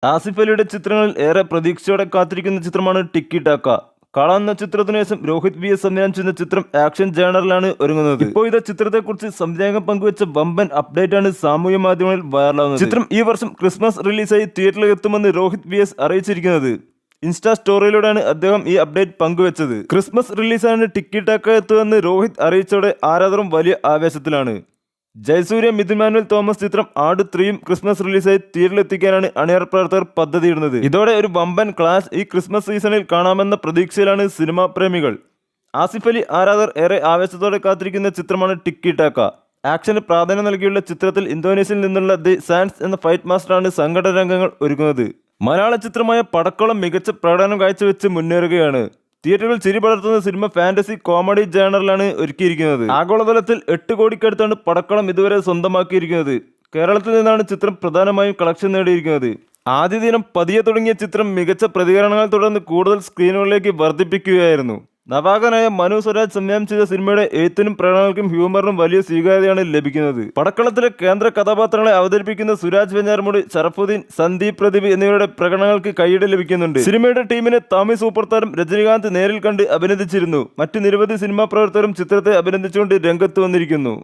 ആസിഫ് അലിയുടെ ചിത്രങ്ങളിൽ ഏറെ പ്രതീക്ഷയോടെ കാത്തിരിക്കുന്ന ചിത്രമാണ് ടിക്കി ടാക്ക. കാള എന്ന ചിത്രത്തിനു ശേഷം രോഹിത് വി എസ് സംവിധാനം ചെയ്യുന്ന ചിത്രം ആക്ഷൻ ജേണറിലാണ് ഒരുങ്ങുന്നത്. ഇപ്പോൾ ഇത് ചിത്രത്തെക്കുറിച്ച് സംവിധായകൻ പങ്കുവെച്ച വമ്പൻ അപ്ഡേറ്റ് ആണ് സാമൂഹ്യ മാധ്യമങ്ങളിൽ വൈറലാകുന്നത്. ചിത്രം ഈ വർഷം ക്രിസ്മസ് റിലീസായി തിയേറ്ററിൽ എത്തുമെന്ന് രോഹിത് വി എസ് അറിയിച്ചിരിക്കുന്നത്. ഇൻസ്റ്റാ സ്റ്റോറിയിലൂടെയാണ് അദ്ദേഹം ഈ അപ്ഡേറ്റ് പങ്കുവെച്ചത്. ക്രിസ്മസ് റിലീസാണ് ടിക്കി ടാക്ക എത്തുമെന്ന് രോഹിത് അറിയിച്ചതോടെ ആരാധകരും വലിയ ആവേശത്തിലാണ്. ജയസൂര്യ, മിഥുൻ മാനുവൽ തോമസ് ചിത്രം ആട് 3യും ക്രിസ്മസ് റിലീസായി തിയേറ്ററിലെത്തിക്കാനാണ് അണിയറ പ്രവർത്തകർ പദ്ധതിയിടുന്നത്. ഇതോടെ ഒരു വമ്പൻ ക്ലാസ് ഈ ക്രിസ്മസ് സീസണിൽ കാണാമെന്ന പ്രതീക്ഷയിലാണ് സിനിമാ പ്രേമികൾ. ആസിഫ് അലി ആരാധകർ ഏറെ ആവേശത്തോടെ കാത്തിരിക്കുന്ന ചിത്രമാണ് ടിക്കി ടാക്ക. ആക്ഷന് പ്രാധാന്യം നൽകിയുള്ള ചിത്രത്തിൽ ഇന്തോനേഷ്യയിൽ നിന്നുള്ള ദി സാൻസ് എന്ന ഫൈറ്റ് മാസ്റ്ററാണ് സംഘടന രംഗങ്ങൾ ഒരുക്കുന്നത്. മലയാള ചിത്രമായ പടക്കളം മികച്ച പ്രകടനം കാഴ്ചവെച്ച് മുന്നേറുകയാണ്. തിയേറ്ററുകൾ ചിരി പടർത്തുന്ന സിനിമ ഫാന്റസി കോമഡി ജേണറിലാണ് ഒരുക്കിയിരിക്കുന്നത്. ആഗോളതലത്തിൽ 8 കോടിക്കടുത്താണ് പടക്കളം ഇതുവരെ സ്വന്തമാക്കിയിരിക്കുന്നത്. കേരളത്തിൽ നിന്നാണ് ചിത്രം പ്രധാനമായും കളക്ഷൻ നേടിയിരിക്കുന്നത്. ആദ്യ ദിനം പതിയെ തുടങ്ങിയ ചിത്രം മികച്ച പ്രതികരണങ്ങൾ തുടർന്ന് കൂടുതൽ സ്ക്രീനുകളിലേക്ക് വർദ്ധിപ്പിക്കുകയായിരുന്നു. നവാഗനായ മനു സ്വരാജ് സംവിധാനം ചെയ്ത സിനിമയുടെ എഴുത്തിനും പ്രകടനങ്ങൾക്കും ഹ്യൂമറിനും വലിയ സ്വീകാര്യതയാണ് ലഭിക്കുന്നത്. പടക്കളത്തിലെ കേന്ദ്ര കഥാപാത്രങ്ങളെ അവതരിപ്പിക്കുന്ന സുരാജ് വെഞ്ഞാറമൂട്, ഷറഫുദ്ദീൻ, സന്ദീപ് പ്രദീപ് എന്നിവരുടെ പ്രകടനങ്ങൾക്ക് കൈയ്യടി ലഭിക്കുന്നുണ്ട്. സിനിമയുടെ ടീമിനെ തമിഴ് സൂപ്പർ താരം രജനികാന്ത് നേരിൽ കണ്ട് അഭിനന്ദിച്ചിരുന്നു. മറ്റ് നിരവധി സിനിമാ പ്രവർത്തകരും ചിത്രത്തെ അഭിനന്ദിച്ചുകൊണ്ട് രംഗത്ത് വന്നിരിക്കുന്നു.